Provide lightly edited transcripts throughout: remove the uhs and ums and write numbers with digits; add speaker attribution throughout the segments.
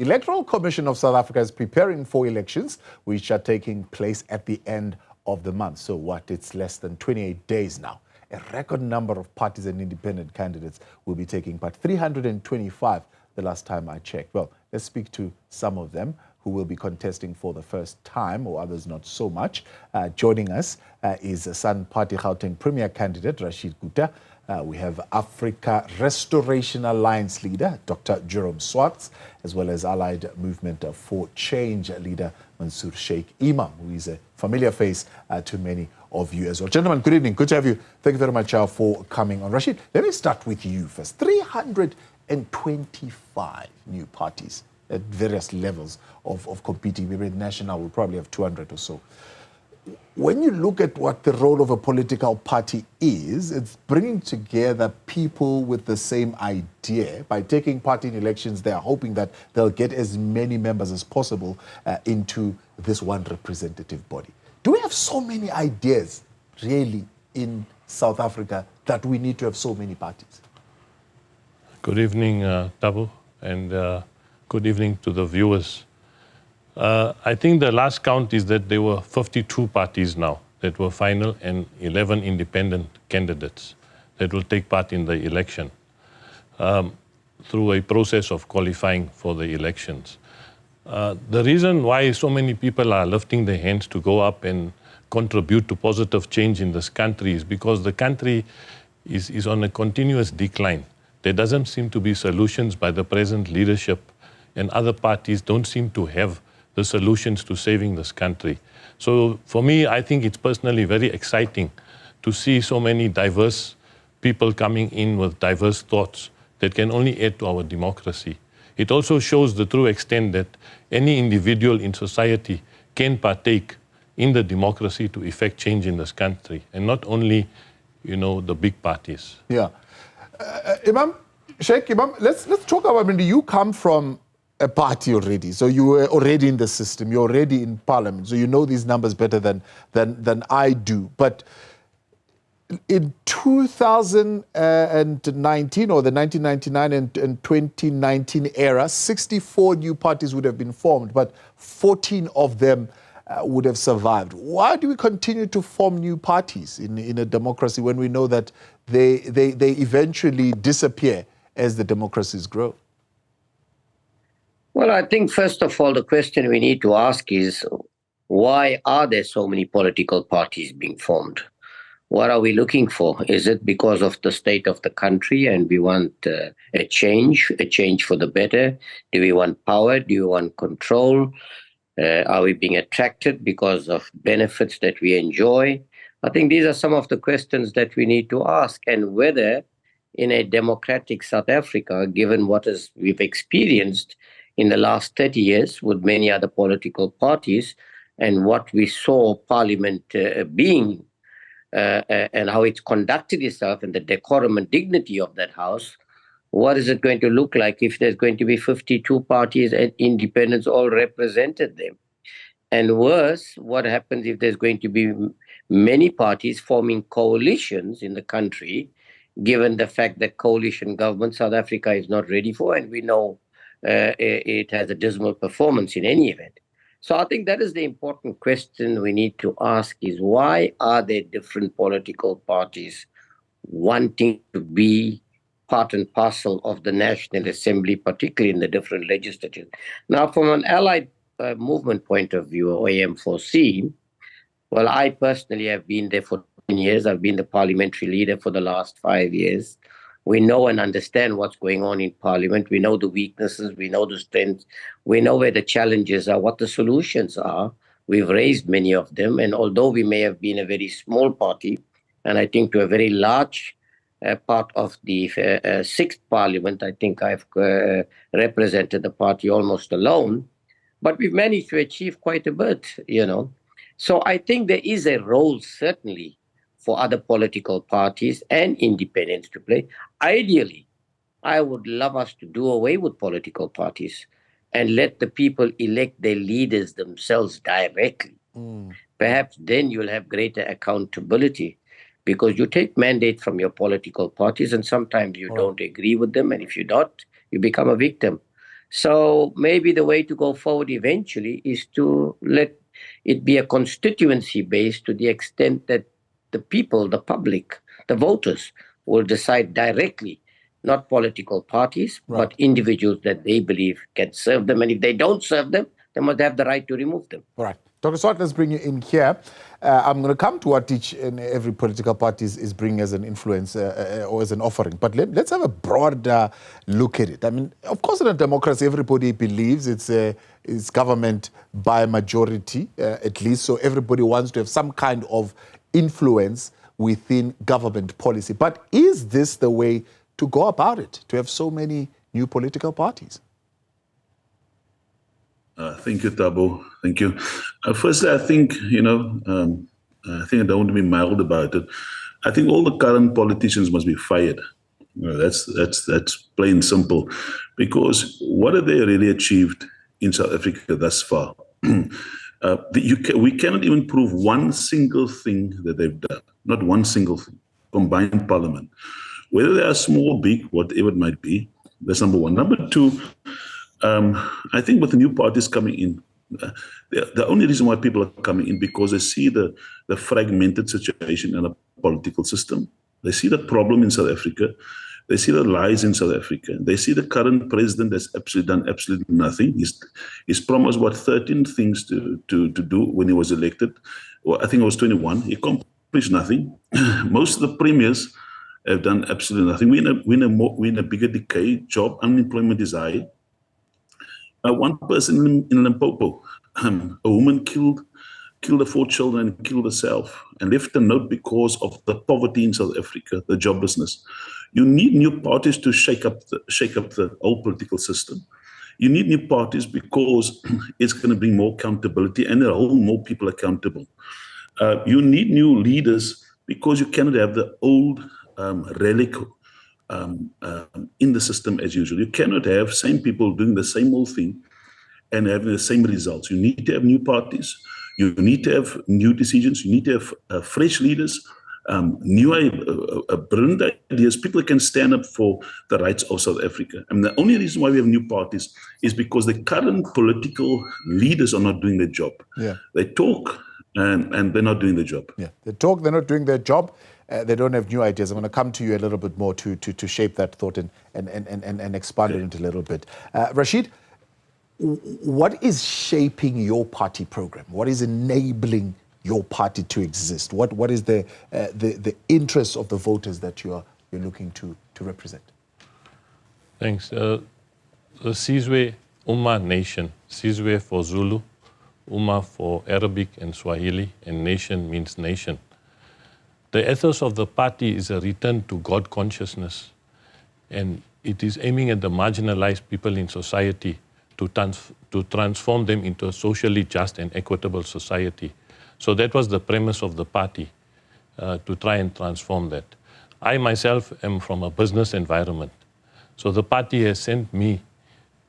Speaker 1: Electoral Commission of South Africa is preparing for elections which are taking place at the end of the month. So what? It's less than 28 days now. A record number of parties and independent candidates will be taking part. 325 the last time I checked. Well, let's speak to some of them who will be contesting for the first time, or others not so much. Joining us is Party Gauteng Premier candidate Rasheed Gutta. We have Africa Restoration Alliance leader, Dr. Jerome Swartz, as well as Allied Movement for Change leader, Munzoor Shaik-Emam, who is a familiar face to many of you as well. Gentlemen, good evening. Good to have you. Thank you very much for coming on. Rasheed, let me start with you first. 325 new parties at various levels of competing. Maybe national, we'll probably have 200 or so. When you look at what the role of a political party is, it's bringing together people with the same idea. By taking part in elections, they are hoping that they'll get as many members as possible into this one representative body. Do we have so many ideas, really, in South Africa that we need to have so many parties?
Speaker 2: Good evening, Thabo, and good evening to the viewers. I think the last count is that there were 52 parties now that were final and 11 independent candidates that will take part in the election through a process of qualifying for the elections. The reason why so many people are lifting their hands to go up and contribute to positive change in this country is because the country is on a continuous decline. There doesn't seem to be solutions by the present leadership, and other parties don't seem to have the solutions to saving this country. So for me, I think it's personally very exciting to see so many diverse people coming in with diverse thoughts that can only add to our democracy. It also shows the true extent that any individual in society can partake in the democracy to effect change in this country, and not only, you know, the big parties.
Speaker 1: Yeah. Imam, Shaik-Emam, let's talk about, I mean, you come from a party already, so you were already in the system, you're already in parliament, so you know these numbers better than I do. But in 2019, or the 1999 and 2019 era, 64 new parties would have been formed, but 14 of them would have survived. Why do we continue to form new parties in a democracy when we know that they eventually disappear as the democracies grow?
Speaker 3: Well, I think, first of all, the question we need to ask is, why are there so many political parties being formed? What are we looking for? Is it because of the state of the country and we want a change for the better? Do we want power? Do we want control? Are we being attracted because of benefits that we enjoy? I think these are some of the questions that we need to ask, and whether in a democratic South Africa, given what we've experienced in the last 30 years with many other political parties, and what we saw Parliament being, and how it's conducted itself, and the decorum and dignity of that house, what is it going to look like if there's going to be 52 parties and independents all represented there? And worse, what happens if there's going to be many parties forming coalitions in the country, given the fact that coalition government South Africa is not ready for, and we know it has a dismal performance in any event. So I think that is the important question we need to ask, is why are there different political parties wanting to be part and parcel of the National Assembly, particularly in the different legislatures? Now, from an allied movement point of view, or AM4C, well, I personally have been there for 10 years. I've been the parliamentary leader for the last 5 years. We know and understand what's going on in Parliament. We know the weaknesses, we know the strengths, we know where the challenges are, what the solutions are. We've raised many of them, and although we may have been a very small party, and I think to a very large part of the 6th Parliament, I think I've represented the party almost alone, but we've managed to achieve quite a bit, you know. So I think there is a role, certainly, for other political parties and independents to play. Ideally, I would love us to do away with political parties and let the people elect their leaders themselves directly. Perhaps then you'll have greater accountability, because you take mandate from your political parties and sometimes you don't agree with them, and if you don't, you become a victim. So maybe the way to go forward eventually is to let it be a constituency based, to the extent that the people, the public, the voters will decide directly, not political parties, but individuals that they believe can serve them. And if they don't serve them, they must have the right to remove them.
Speaker 1: All right. Dr. Swartz, let's bring you in here. I'm going to come to what each and every political party is bringing as an influence or as an offering. But let's have a broader look at it. I mean, of course, in a democracy, everybody believes it's government by majority, at least. So everybody wants to have some kind of influence within government policy. But is this the way to go about it, to have so many new political parties?
Speaker 4: Thank you, Thabo. Thank you. Firstly, I think, I think I don't want to be mild about it. I think all the current politicians must be fired. That's plain simple. Because what have they really achieved in South Africa thus far? We cannot even prove one single thing that they've done. Not one single thing. Combined parliament. Whether they are small, big, whatever it might be, that's number one. Number two, I think with the new parties coming in, the only reason why people are coming in because they see the fragmented situation in the political system. They see the problem in South Africa. They see the lies in South Africa. They see the current president has done absolutely nothing. He's promised, 13 things to do when he was elected. Well, I think it was 21. He accomplished nothing. Most of the premiers have done absolutely nothing. We're in a bigger decay. Job unemployment is high. One person in Limpopo, a woman killed the 4 children and killed herself and left a note because of the poverty in South Africa, the joblessness. You need new parties to shake up the whole political system. You need new parties because it's going to bring more accountability and hold more people accountable. You need new leaders because you cannot have the old relic in the system as usual. You cannot have same people doing the same old thing and having the same results. You need to have new parties. You need to have new decisions. You need to have fresh leaders, brilliant ideas, people that can stand up for the rights of South Africa. And the only reason why we have new parties is because the current political leaders are not doing their job.
Speaker 1: Yeah.
Speaker 4: They talk and they're not doing their job.
Speaker 1: Yeah, they talk, they're not doing their job. They don't have new ideas. I'm going to come to you a little bit more to shape that thought and expand it into a little bit. Rasheed, what is shaping your party program? What is enabling your party to exist? What is the interest of the voters that you're looking to represent?
Speaker 2: Thanks. The Sizwe Ummah Nation, Sizwe for Zulu, Ummah for Arabic and Swahili, and nation means nation. The ethos of the party is a return to God consciousness, and it is aiming at the marginalized people in society to transform them into a socially just and equitable society. So that was the premise of the party, to try and transform that. I myself am from a business environment. So the party has sent me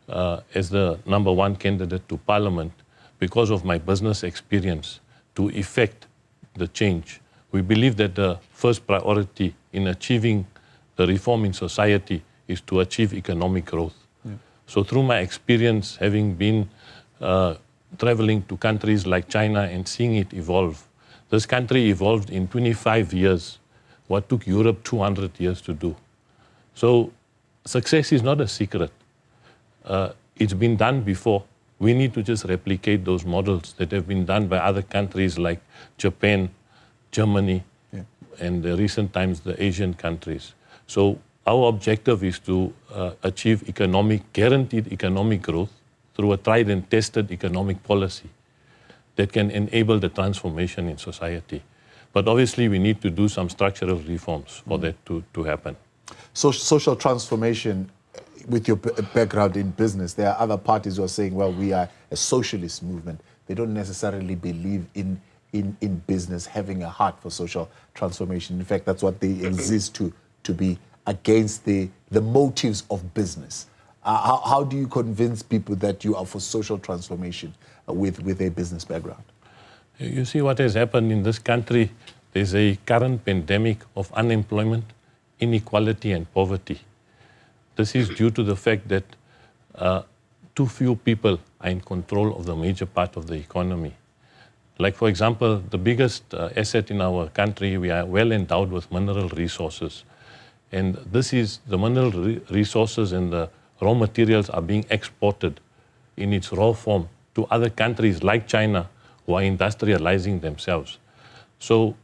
Speaker 2: as the #1 candidate to parliament because of my business experience to effect the change. We believe that the first priority in achieving the reform in society is to achieve economic growth. Yeah. So through my experience, having been traveling to countries like China and seeing it evolve, this country evolved in 25 years, what took Europe 200 years to do. So success is not a secret. It's been done before. We need to just replicate those models that have been done by other countries like Japan, Germany, and in recent times the Asian countries. So our objective is to achieve guaranteed economic growth through a tried and tested economic policy that can enable the transformation in society. But obviously we need to do some structural reforms for that to happen.
Speaker 1: So social transformation, with your background in business, there are other parties who are saying, well, we are a socialist movement. They don't necessarily believe in business having a heart for social transformation. In fact, that's what they exist to be against the motives of business. How do you convince people that you are for social transformation with a business background?
Speaker 2: You see what has happened in this country. There's a current pandemic of unemployment, inequality and poverty. This is due to the fact that too few people are in control of the major part of the economy. Like, for example, the biggest asset in our country, we are well endowed with mineral resources. And this is, the mineral resources and the raw materials are being exported in its raw form to other countries like China, who are industrializing themselves. So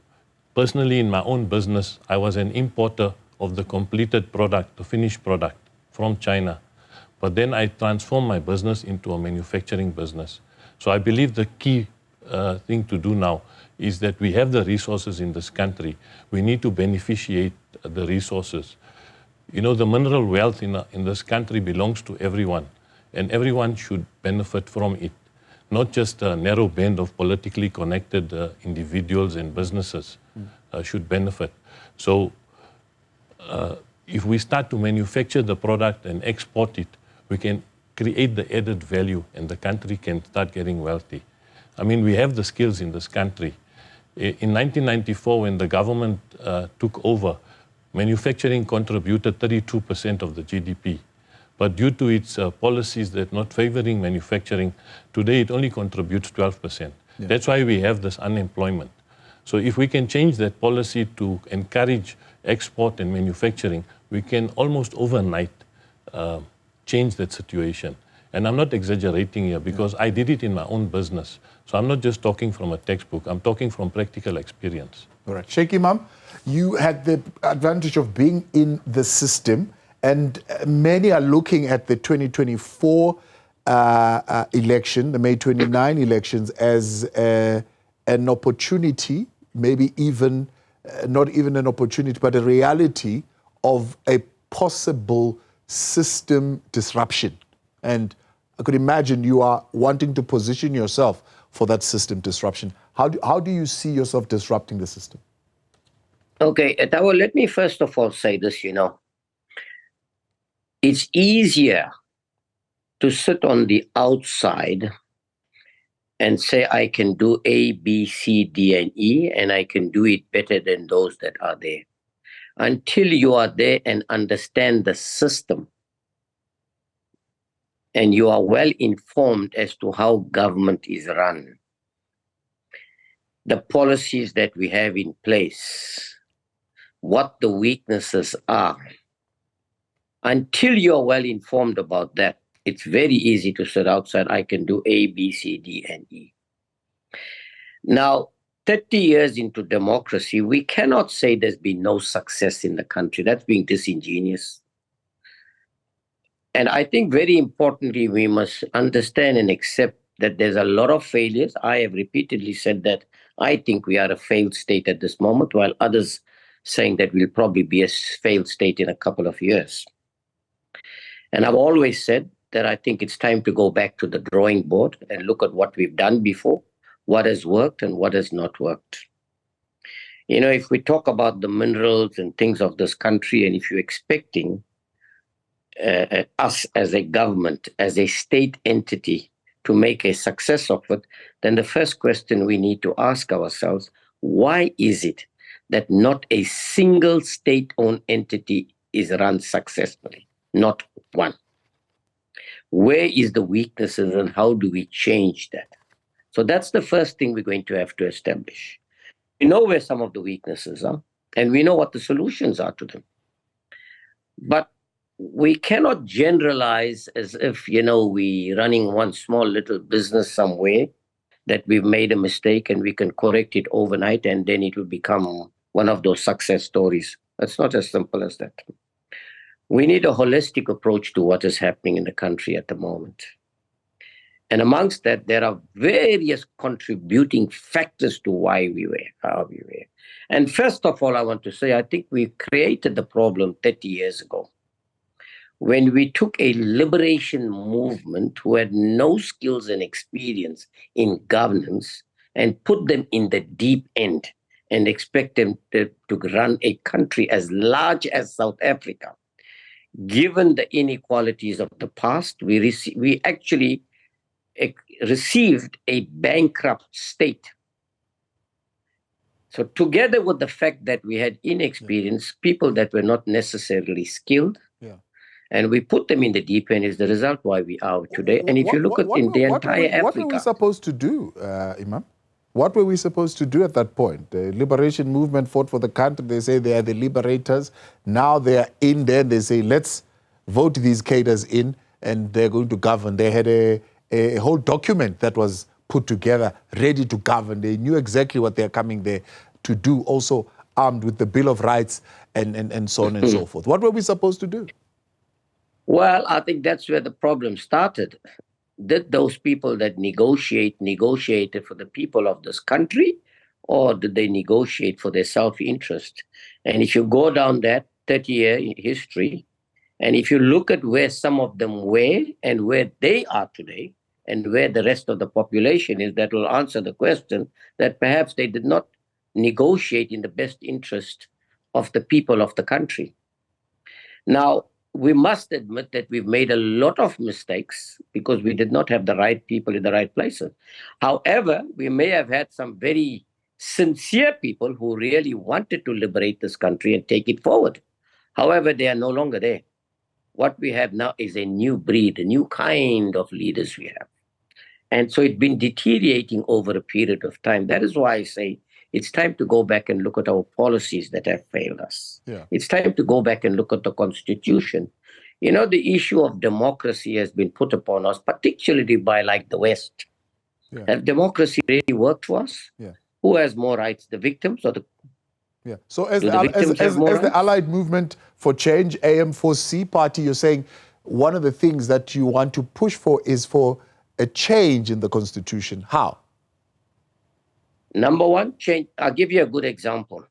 Speaker 2: personally, in my own business, I was an importer of the completed product, the finished product from China. But then I transformed my business into a manufacturing business. So I believe the key thing to do now is that we have the resources in this country. We need to beneficiate the resources. You know, the mineral wealth in this country belongs to everyone, and everyone should benefit from it, not just a narrow band of politically connected individuals and businesses should benefit. So if we start to manufacture the product and export it, we can create the added value and the country can start getting wealthy. I mean, we have the skills in this country. In 1994, when the government took over, manufacturing contributed 32% of the GDP. But due to its policies that not favoring manufacturing, today it only contributes 12%. Yeah. That's why we have this unemployment. So if we can change that policy to encourage export and manufacturing, we can almost overnight change that situation. And I'm not exaggerating here because I did it in my own business. So I'm not just talking from a textbook, I'm talking from practical experience.
Speaker 1: All right. Shaik-Emam, you had the advantage of being in the system, and many are looking at the 2024 election, the May 29 elections, as an opportunity, maybe even, not even an opportunity, but a reality of a possible system disruption. And I could imagine you are wanting to position yourself for that system disruption. How do you see yourself disrupting the system?
Speaker 3: Okay, Thabo, let me first of all say this, it's easier to sit on the outside and say I can do A, B, C, D, and E, and I can do it better than those that are there. Until you are there and understand the system, and you are well informed as to how government is run, the policies that we have in place, what the weaknesses are. Until you're well informed about that, it's very easy to sit outside. I can do A, B, C, D, and E. Now, 30 years into democracy, we cannot say there's been no success in the country. That's being disingenuous. And I think very importantly, we must understand and accept that there's a lot of failures. I have repeatedly said that I think we are a failed state at this moment, while others saying that we'll probably be a failed state in a couple of years. And I've always said that I think it's time to go back to the drawing board and look at what we've done before, what has worked and what has not worked. If we talk about the minerals and things of this country, and if you're expecting us as a government, as a state entity, to make a success of it, then the first question we need to ask ourselves, why is it that not a single state-owned entity is run successfully? Not one. Where is the weaknesses and how do we change that? So that's the first thing we're going to have to establish. We know where some of the weaknesses are, and we know what the solutions are to them. But we cannot generalize as if, we're running one small little business somewhere, that we've made a mistake and we can correct it overnight and then it will become one of those success stories. It's not as simple as that. We need a holistic approach to what is happening in the country at the moment. And amongst that, there are various contributing factors to why we were, how we were. And first of all, I want to say, I think we created the problem 30 years ago, when we took a liberation movement who had no skills and experience in governance and put them in the deep end and expect them to run a country as large as South Africa. Given the inequalities of the past, we actually received a bankrupt state. So together with the fact that we had inexperienced people that were not necessarily skilled, And we put them in the deep end is the result why we are today. And if you look at in the entire Africa.
Speaker 1: What were we supposed to do, Imam? What were we supposed to do at that point? The liberation movement fought for the country. They say they are the liberators. Now they are in there. They say, let's vote these cadres in and they're going to govern. They had a whole document that was put together, ready to govern. They knew exactly what they're coming there to do, also armed with the Bill of Rights and so on and so forth. What were we supposed to do?
Speaker 3: Well, I think that's where the problem started. Did those people that negotiated for the people of this country, or did they negotiate for their self-interest? And if you go down that 30-year history, and if you look at where some of them were and where they are today, and where the rest of the population is, that will answer the question that perhaps they did not negotiate in the best interest of the people of the country. Now, we must admit that we've made a lot of mistakes because we did not have the right people in the right places. However, we may have had some very sincere people who really wanted to liberate this country and take it forward. However, they are no longer there. What we have now is a new breed, a new kind of leaders we have. And so it's been deteriorating over a period of time. That is why I say it's time to go back and look at our policies that have failed us.
Speaker 1: Yeah.
Speaker 3: It's time to go back and look at the Constitution. You know, the issue of democracy has been put upon us, particularly by like the West.
Speaker 1: Yeah.
Speaker 3: Have democracy really worked for us?
Speaker 1: Yeah.
Speaker 3: Who has more rights, the victims or the...
Speaker 1: Yeah. So as the Allied Movement for Change, AM4C party, you're saying one of the things that you want to push for is for a change in the Constitution. How?
Speaker 3: Number one, change. I'll give you a good example.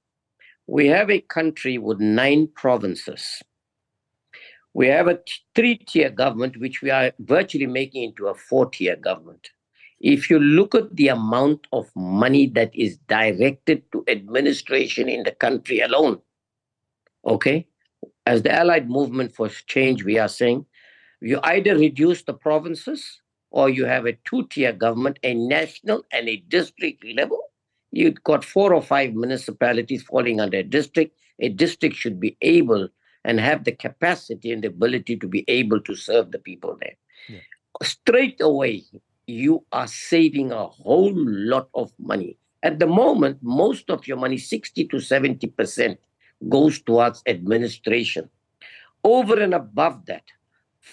Speaker 3: We have a country with 9 provinces. We have a 3-tier government, which we are virtually making into a 4-tier government. If you look at the amount of money that is directed to administration in the country alone, okay, as the Allied Movement for Change, we are saying, you either reduce the provinces or you have a 2-tier government, a national and a district level. You've got 4 or 5 municipalities falling under a district. A district should be able and have the capacity and the ability to be able to serve the people there. Yeah. Straight away, you are saving a whole lot of money. At the moment, most of your money, 60 to 70%, goes towards administration. Over and above that,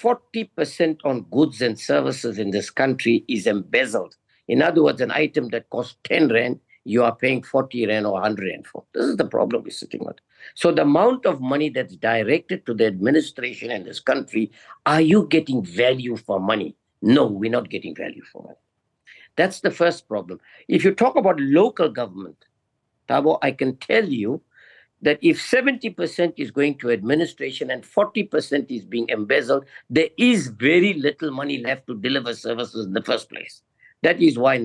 Speaker 3: 40% on goods and services in this country is embezzled. In other words, an item that costs 10 Rand, you are paying 40 Rand or 100 Rand for. This is the problem we're sitting with. So the amount of money that's directed to the administration in this country, are you getting value for money? No, we're not getting value for money. That's the first problem. If you talk about local government, Thabo, I can tell you that if 70% is going to administration and 40% is being embezzled, there is very little money left to deliver services in the first place. That is why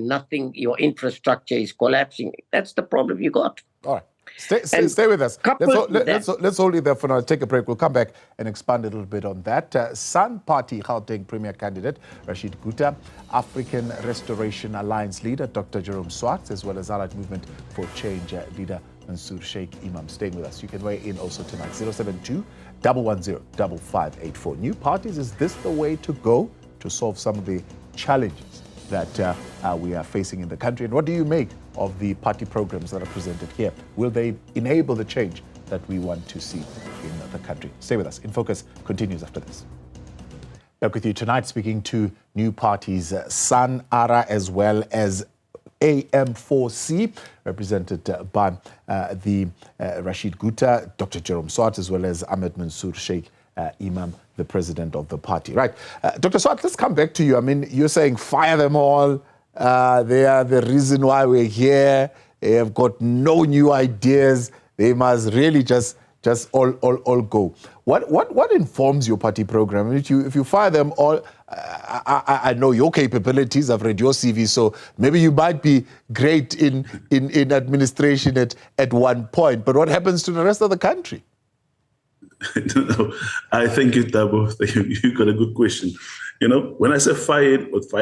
Speaker 3: your infrastructure is collapsing. That's the problem you got.
Speaker 1: All right. Stay with us. Let's hold it there for now. Take a break. We'll come back and expand a little bit on that. Sun Party Gauteng Premier candidate Rasheed Gutta, African Restoration Alliance leader Dr. Jerome Swartz, as well as Allied Movement for Change leader Munzoor Shaik-Emam, staying with us. You can weigh in also tonight. 072-110-5584. New parties, is this the way to go to solve some of the challenges that we are facing in the country? And what do you make of the party programs that are presented here? Will they enable the change that we want to see in the country? Stay with us. In Focus continues after this. Back with you tonight, speaking to new parties, Sun, ARA, as well as AM4C, represented by the Rasheed Gutta, Dr. Jerome Swartz, as well as Munzoor Shaik-Emam, the president of the party. Right. Dr. Swartz, let's come back to you. I mean, you're saying fire them all. They are the reason why we're here. They have got no new ideas. They must really just all go. What informs your party program? If you fire them all, I know your capabilities. I've read your CV, so maybe you might be great in administration at one point. But what happens to the rest of the country?
Speaker 4: No, I thank you, Thabo. You got a good question. You know, when I say fire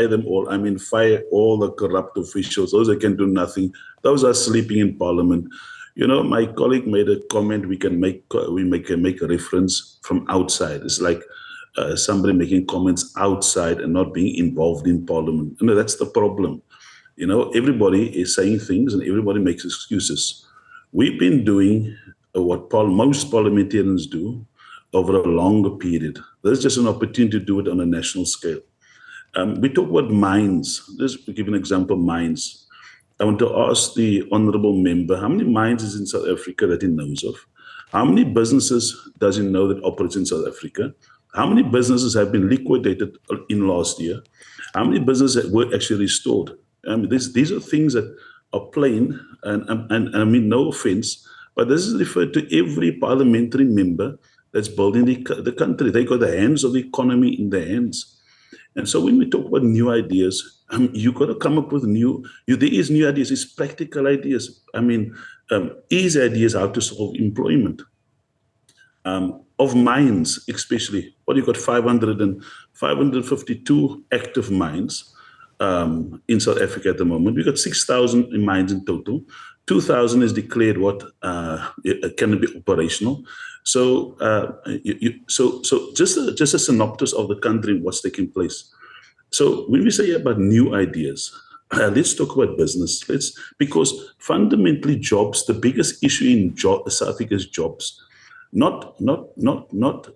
Speaker 4: them all, I mean fire all the corrupt officials, those that can do nothing, those are sleeping in parliament. You know, my colleague made a comment. We can make a reference from outside. It's like, somebody making comments outside and not being involved in parliament. That's the problem. Everybody is saying things and everybody makes excuses. We've been doing what most parliamentarians do over a longer period. There's just an opportunity to do it on a national scale. We talk about mines. Let's give an example, mines. I want to ask the honorable member, how many mines is in South Africa that he knows of? How many businesses does he know that operates in South Africa? How many businesses have been liquidated in last year? How many businesses were actually restored? These are things that are plain, and I mean no offense, but this is referred to every parliamentary member that's building the country. They got the hands of the economy in their hands. And so when we talk about new ideas, you got to come up with there is new ideas, it's practical ideas. Easy ideas how to solve employment. Of mines, especially, you got 552 active mines in South Africa at the moment. We got 6,000 mines in total. 2,000 is declared can be operational. So, just a synopsis of the country and what's taking place. So when we say about new ideas, let's talk about business. Because fundamentally jobs, the biggest issue in South Africa is jobs. Not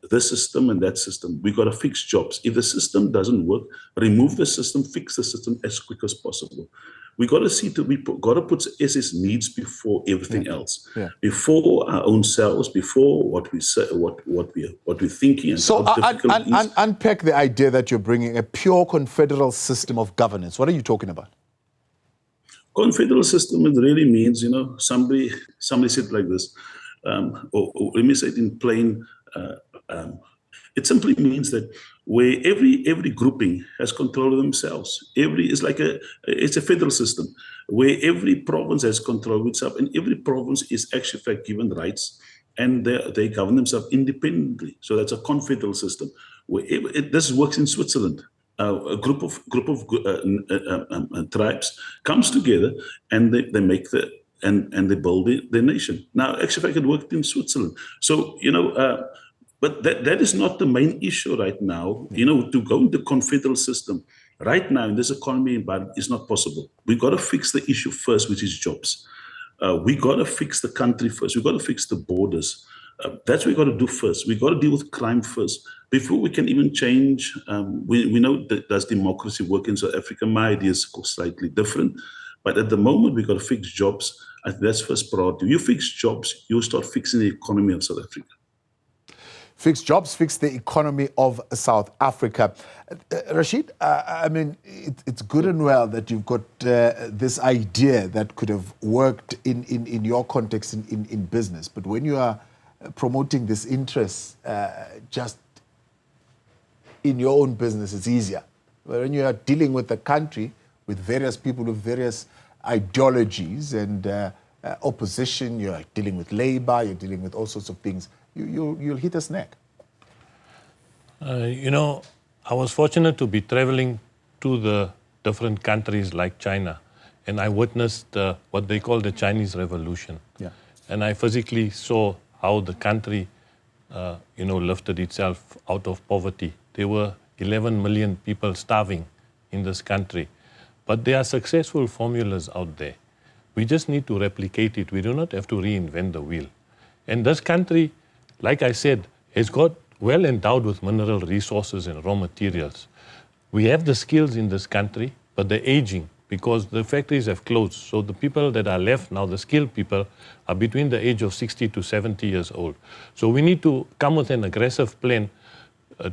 Speaker 4: this system and that system. We got to fix jobs. If the system doesn't work, remove the system, fix the system as quick as possible. We got to put SS needs before everything else, before our own selves, before what we say, what we're thinking. And
Speaker 1: so unpack the idea that you're bringing a pure confederal system of governance. What are you talking about?
Speaker 4: Confederal system, it really means, somebody said it like this, or let me say it in plain. It simply means that where every grouping has control of themselves. It's a federal system where every province has control of itself, and every province is actually given rights, and they govern themselves independently. So that's a confederal system. This works in Switzerland. A group of tribes comes together and they make and they build the nation. Now, actually, it worked in Switzerland. So but that is not the main issue right now. To go into the confederal system right now in this economy environment is not possible. We got to fix the issue first, which is jobs. We got to fix the country first. We got to fix the borders. That's what we got to do first. We got to deal with crime first before we can even change. We know that does democracy work in South Africa? My idea is slightly different, but at the moment we got to fix jobs. I think that's first priority. You fix jobs, you start fixing the economy of South Africa.
Speaker 1: Fix jobs, fix the economy of South Africa. Rasheed, it's good and well that you've got this idea that could have worked in your context in business. But when you are promoting this interest just in your own business, it's easier. But when you are dealing with the country, with various people with various ideologies and opposition, you're dealing with labor, you're dealing with all sorts of things, you'll hit a snag.
Speaker 2: I was fortunate to be traveling to the different countries like China, and I witnessed what they call the Chinese Revolution.
Speaker 1: Yeah.
Speaker 2: And I physically saw how the country, lifted itself out of poverty. There were 11 million people starving in this country. But there are successful formulas out there. We just need to replicate it. We do not have to reinvent the wheel. And this country, like I said, has got well endowed with mineral resources and raw materials. We have the skills in this country, but they're aging because the factories have closed. So the people that are left now, the skilled people, are between the age of 60 to 70 years old. So we need to come with an aggressive plan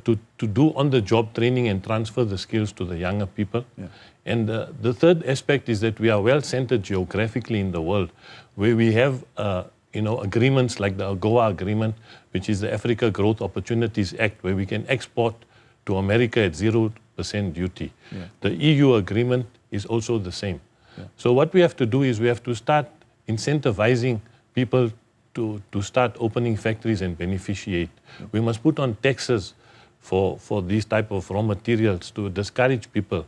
Speaker 2: to do on-the-job training and transfer the skills to the younger people. Yeah. And the third aspect is that we are well centered geographically in the world, where we have agreements like the AGOA agreement, which is the Africa Growth Opportunities Act, where we can export to America at 0% duty. Yeah. The EU agreement is also the same. Yeah. So what we have to do is we have to start incentivizing people to start opening factories and beneficiate. Yeah. We must put on taxes for these type of raw materials to discourage people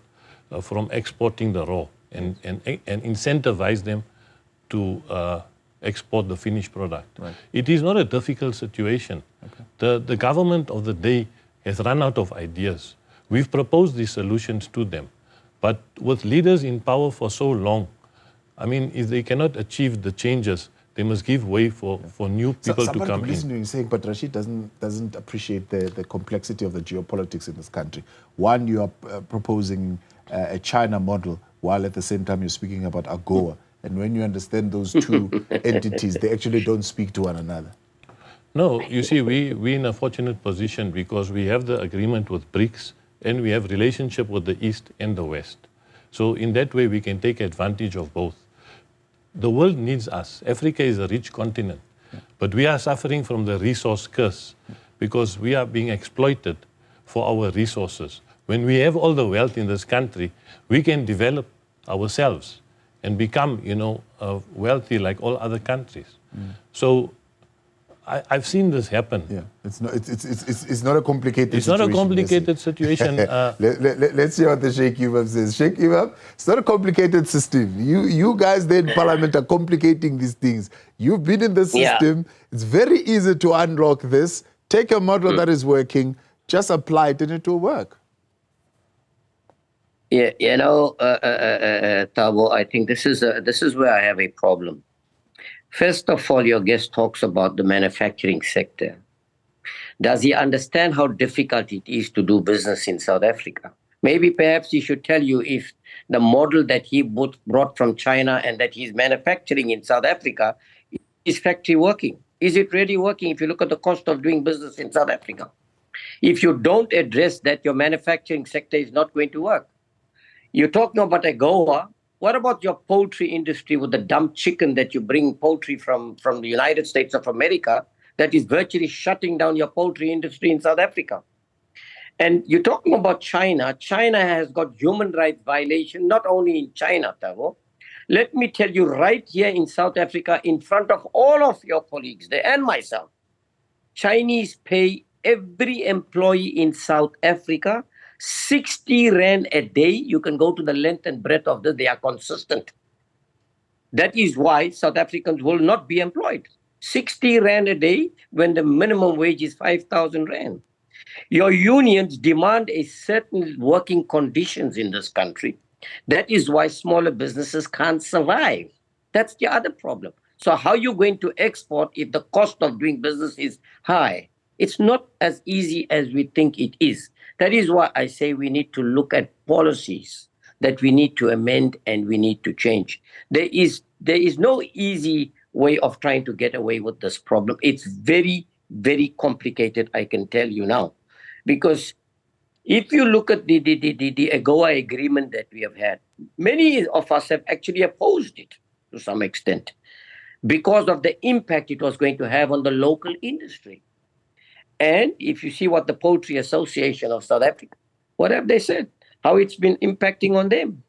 Speaker 2: from exporting the raw and incentivize them to export the finished product. Right. It is not a difficult situation. Okay. The government of the day has run out of ideas. We've proposed these solutions to them. But with leaders in power for so long, I mean, if they cannot achieve the changes, they must give way for new people to come in.
Speaker 1: Somebody saying, but Rasheed doesn't appreciate the complexity of the geopolitics in this country. One, you are proposing a China model, while at the same time you're speaking about AGOA. And when you understand those two entities, they actually don't speak to one another.
Speaker 2: No, you see, we're in a fortunate position because we have the agreement with BRICS and we have relationship with the East and the West. So in that way, we can take advantage of both. The world needs us. Africa is a rich continent, but we are suffering from the resource curse because we are being exploited for our resources. When we have all the wealth in this country, we can develop ourselves and become, wealthy like all other countries. So I've seen this happen.
Speaker 1: Yeah, it's not a complicated situation.
Speaker 2: It's not a complicated situation.
Speaker 1: Let's see what the Shaik-Emam says. Shaik-Emam, it's not a complicated system. You guys there in Parliament are complicating these things. You've been in the system. Yeah. It's very easy to unlock this. Take a model that is working, just apply it and it will work.
Speaker 3: Yeah, Thabo, I think this is where I have a problem. First of all, your guest talks about the manufacturing sector. Does he understand how difficult it is to do business in South Africa? Maybe perhaps he should tell you if the model that he brought from China and that he's manufacturing in South Africa is factory working. Is it really working if you look at the cost of doing business in South Africa? If you don't address that, your manufacturing sector is not going to work. You're talking about AGOA. What about your poultry industry with the dumb chicken that you bring poultry from the United States of America that is virtually shutting down your poultry industry in South Africa? And you're talking about China. China has got human rights violation, not only in China, Thabo. Let me tell you right here in South Africa, in front of all of your colleagues there and myself, Chinese pay every employee in South Africa 60 Rand a day. You can go to the length and breadth of this. They are consistent. That is why South Africans will not be employed. 60 Rand a day when the minimum wage is 5,000 Rand. Your unions demand a certain working conditions in this country. That is why smaller businesses can't survive. That's the other problem. So how are you going to export if the cost of doing business is high? It's not as easy as we think it is. That is why I say we need to look at policies that we need to amend and we need to change. There is no easy way of trying to get away with this problem. It's very, very complicated, I can tell you now. Because if you look at the AGOA agreement that we have had, many of us have actually opposed it to some extent because of the impact it was going to have on the local industry. And if you see what the Poultry Association of South Africa, what have they said? How it's been impacting on them.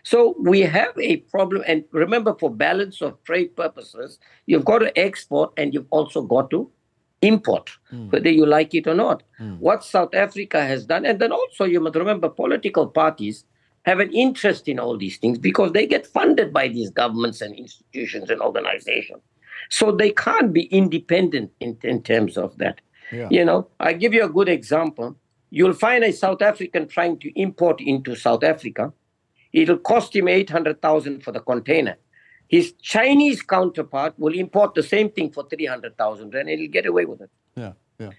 Speaker 3: So we have a problem. And remember, for balance of trade purposes, you've got to export and you've also got to import, whether you like it or not. What South Africa has done, and then also you must remember political parties have an interest in all these things because they get funded by these governments and institutions and organizations. So they can't be independent in terms of that. Yeah. I give you a good example. You'll find a South African trying to import into South Africa. It'll cost him 800,000 for the container. His Chinese counterpart will import the same thing for 300,000 and he'll get away with it.
Speaker 1: Yeah.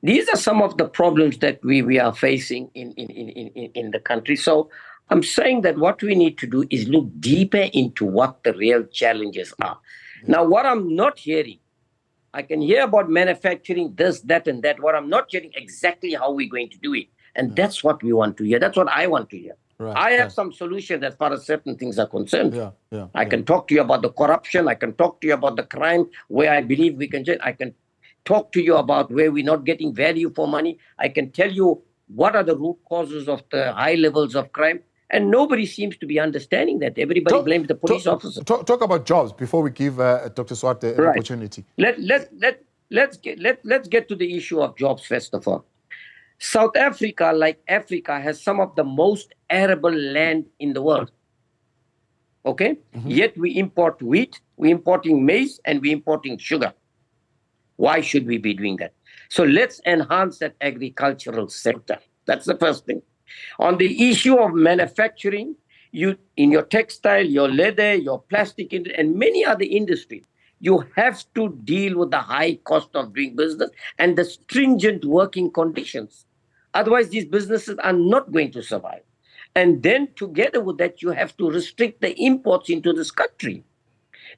Speaker 3: These are some of the problems that we are facing in the country. So I'm saying that what we need to do is look deeper into what the real challenges are. Now, what I'm not hearing, I can hear about manufacturing, this, that, and that. What I'm not hearing exactly how we're going to do it. And that's what we want to hear. That's what I want to hear.
Speaker 1: Right,
Speaker 3: I have some solutions as far as certain things are concerned. I can
Speaker 1: Yeah.
Speaker 3: talk to you about the corruption. I can talk to you about the crime where I believe we can change. I can talk to you about where we're not getting value for money. I can tell you what are the root causes of the high levels of crime. And nobody seems to be understanding that. Everybody blames the police officer.
Speaker 1: Talk about jobs before we give Dr. Swartz an opportunity.
Speaker 3: Let's get to the issue of jobs first of all. South Africa, like Africa, has some of the most arable land in the world. Okay? Yet we import wheat, we're importing maize, and we're importing sugar. Why should we be doing that? So let's enhance that agricultural sector. That's the first thing. On the issue of manufacturing, you in your textile, your leather, your plastic, and many other industries, you have to deal with the high cost of doing business and the stringent working conditions. Otherwise, these businesses are not going to survive. And then together with that, you have to restrict the imports into this country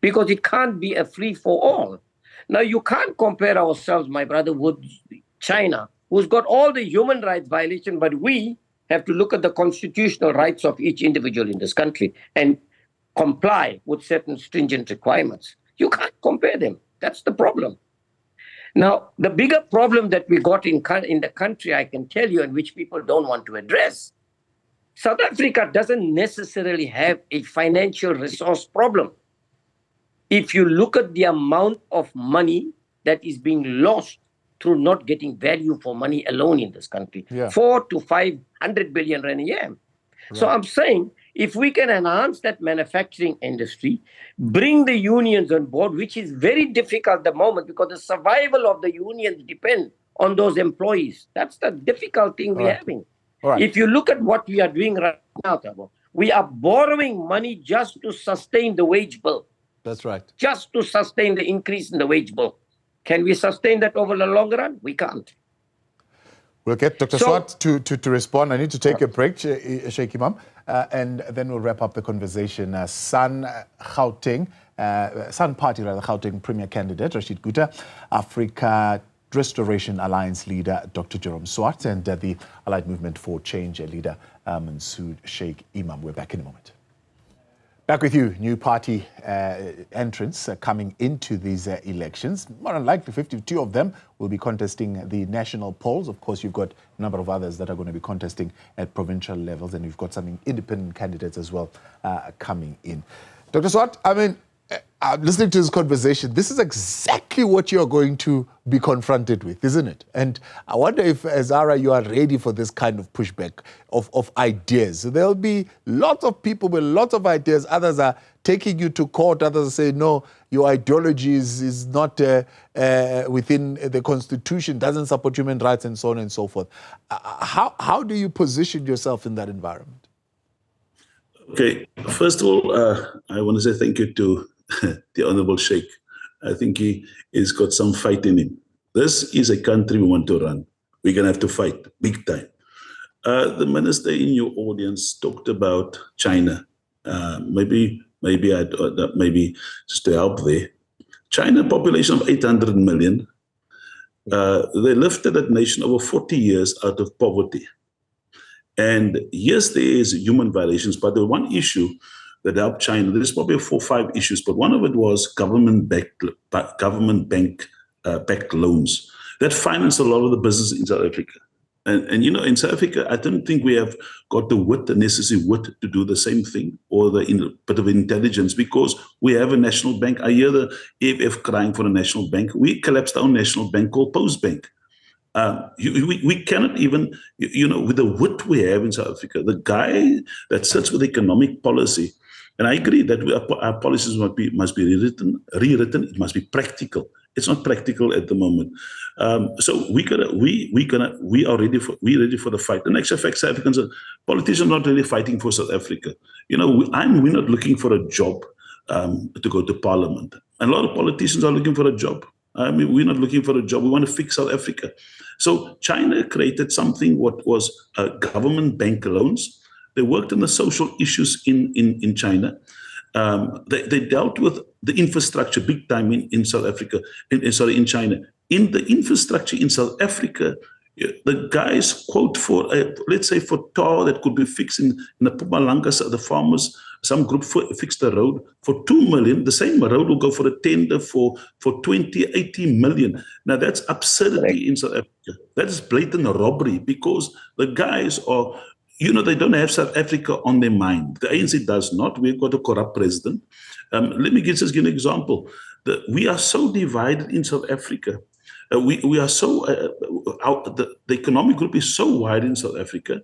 Speaker 3: because it can't be a free for all. Now, you can't compare ourselves, my brother, with China, who's got all the human rights violations, but we have to look at the constitutional rights of each individual in this country and comply with certain stringent requirements. You can't compare them. That's the problem. Now, the bigger problem that we got in the country, I can tell you, and which people don't want to address, South Africa doesn't necessarily have a financial resource problem. If you look at the amount of money that is being lost through not getting value for money alone in this country, 400 to 500 billion rand a year. Right. So I'm saying, if we can enhance that manufacturing industry, bring the unions on board, which is very difficult at the moment because the survival of the unions depend on those employees. That's the difficult thing we're having. Right. If you look at what we are doing right now, Thabo, we are borrowing money just to sustain the wage bill.
Speaker 1: That's right.
Speaker 3: Just to sustain the increase in the wage bill. Can we sustain that over the long run? We can't.
Speaker 1: We'll get Dr. Swartz to respond. I need to take a break, Shaik-Emam, and then we'll wrap up the conversation. Sun Party Gauteng Premier Candidate Rasheed Gutta, Africa Restoration Alliance leader Dr. Jerome Swartz, and the Allied Movement for Change leader Munzoor Shaik-Emam. We're back in a moment. Back with you. New party entrants coming into these elections. More than likely, 52 of them will be contesting the national polls. Of course, you've got a number of others that are going to be contesting at provincial levels, and you've got some independent candidates as well coming in. Dr. Swartz, I mean, listening to this conversation, this is exactly what you're going to be confronted with, isn't it? And I wonder if, Zara, you are ready for this kind of pushback of ideas. So there'll be lots of people with lots of ideas. Others are taking you to court. Others say, no, your ideology is not within the Constitution, doesn't support human rights, and so on and so forth. How do you position yourself in that environment?
Speaker 4: Okay, first of all, I want to say thank you to the Honorable Sheikh. I think he has got some fight in him. This is a country we want to run. We're going to have to fight big time. The minister in your audience talked about China. Maybe just to help there. China, population of 800 million. They lifted that nation over 40 years out of poverty. And yes, there is human violations, but the one issue that helped China, there's probably 4 or 5 issues, but one of it was government-backed loans that financed a lot of the business in South Africa. And you know, in South Africa, I don't think we have got the necessary wit to do the same thing or the bit of intelligence, because we have a national bank. I hear the EFF crying for a national bank. We collapsed our national bank called Postbank. We cannot even, you know, with the wit we have in South Africa, the guy that sits with economic policy, and I agree that our policies must be rewritten. It must be practical. It's not practical at the moment. So we are ready for the fight. And actually, fact, South Africans, politicians are not really fighting for South Africa. You know, we're not looking for a job to go to parliament. And a lot of politicians are looking for a job. I mean, we're not looking for a job. We want to fix South Africa. So China created something what was government bank loans. They worked on the social issues in China. They dealt with the infrastructure big time in South Africa. In China. In the infrastructure in South Africa, the guys quote for let's say for tar that could be fixed in the Mpumalanga, the farmers. Some group fixed the road for 2 million. The same road will go for a tender for 80 million. Now that's absurdity in South Africa. That is blatant robbery, because the guys are, you know, they don't have South Africa on their mind. The ANC does not. We've got a corrupt president. Let me just give you an example. We are so divided in South Africa. We are so, the economic group is so wide in South Africa.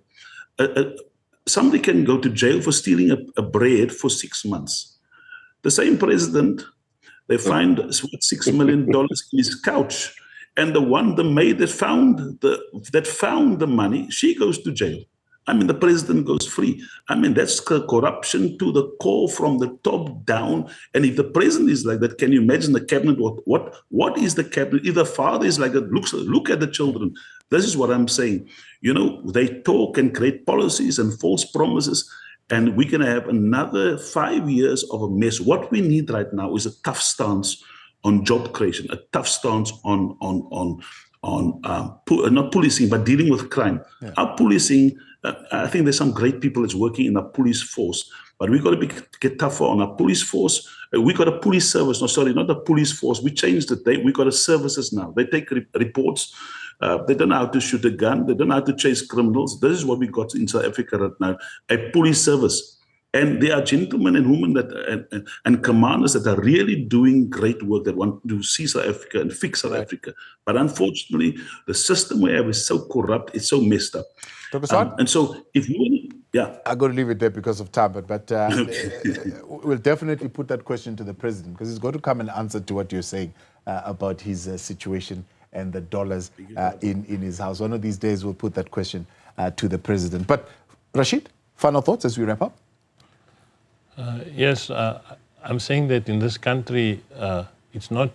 Speaker 4: Somebody can go to jail for stealing a bread for 6 months. The same president, they find $6 million in his couch. And the maid that found the money, she goes to jail. I mean, the president goes free. I mean, that's corruption to the core from the top down. And if the president is like that, can you imagine the cabinet? What is the cabinet? If the father is like that, look at the children. This is what I'm saying. You know, they talk and create policies and false promises, and we're going to have another 5 years of a mess. What we need right now is a tough stance on job creation, a tough stance on not policing, but dealing with crime. Yeah. Our policing, I think there's some great people that's working in our police force, but we've got to get tougher on our police force. We got a police service. No, sorry, not a police force. We changed it. We got a services now. They take reports. They don't know how to shoot a gun. They don't know how to chase criminals. This is what we got in South Africa right now, a police service. And there are gentlemen and women and commanders that are really doing great work that want to see South Africa and fix South Africa. But unfortunately, the system we have is so corrupt, it's so messed up.
Speaker 1: Dr. Swartz?
Speaker 4: And so if you,
Speaker 1: I'm going to leave it there because of time, but we'll definitely put that question to the president, because he's going to come and answer to what you're saying about his situation and the dollars in his house. One of these days, we'll put that question to the president. But Rasheed, final thoughts as we wrap up?
Speaker 2: Yes, I'm saying that in this country, it's not,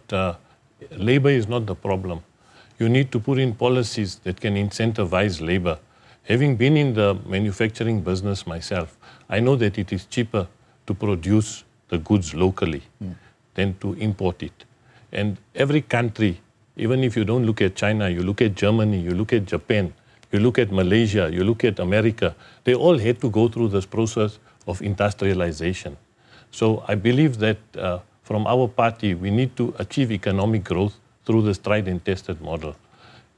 Speaker 2: labor is not the problem. You need to put in policies that can incentivize labor. Having been in the manufacturing business myself, I know that it is cheaper to produce the goods locally than to import it. And every country, even if you don't look at China, you look at Germany, you look at Japan, you look at Malaysia, you look at America, they all had to go through this process of industrialization. So I believe that from our party, we need to achieve economic growth through this tried and tested model.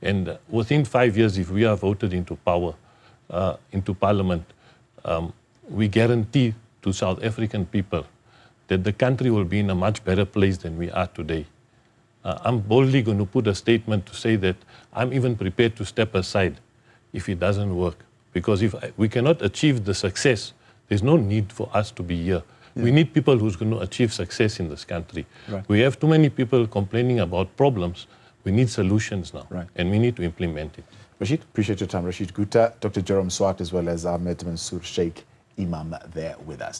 Speaker 2: And within 5 years, if we are voted into power, into parliament, we guarantee to South African people that the country will be in a much better place than we are today. I'm boldly going to put a statement to say that I'm even prepared to step aside if it doesn't work. Because if we cannot achieve the success, there's no need for us to be here. Yeah. We need people who's going to achieve success in this country. Right. We have too many people complaining about problems. We need solutions now, and we need to implement it.
Speaker 1: Rasheed, appreciate your time. Rasheed Gutta, Dr. Jerome Swartz, as well as Munzoor Shaik-Emam there with us.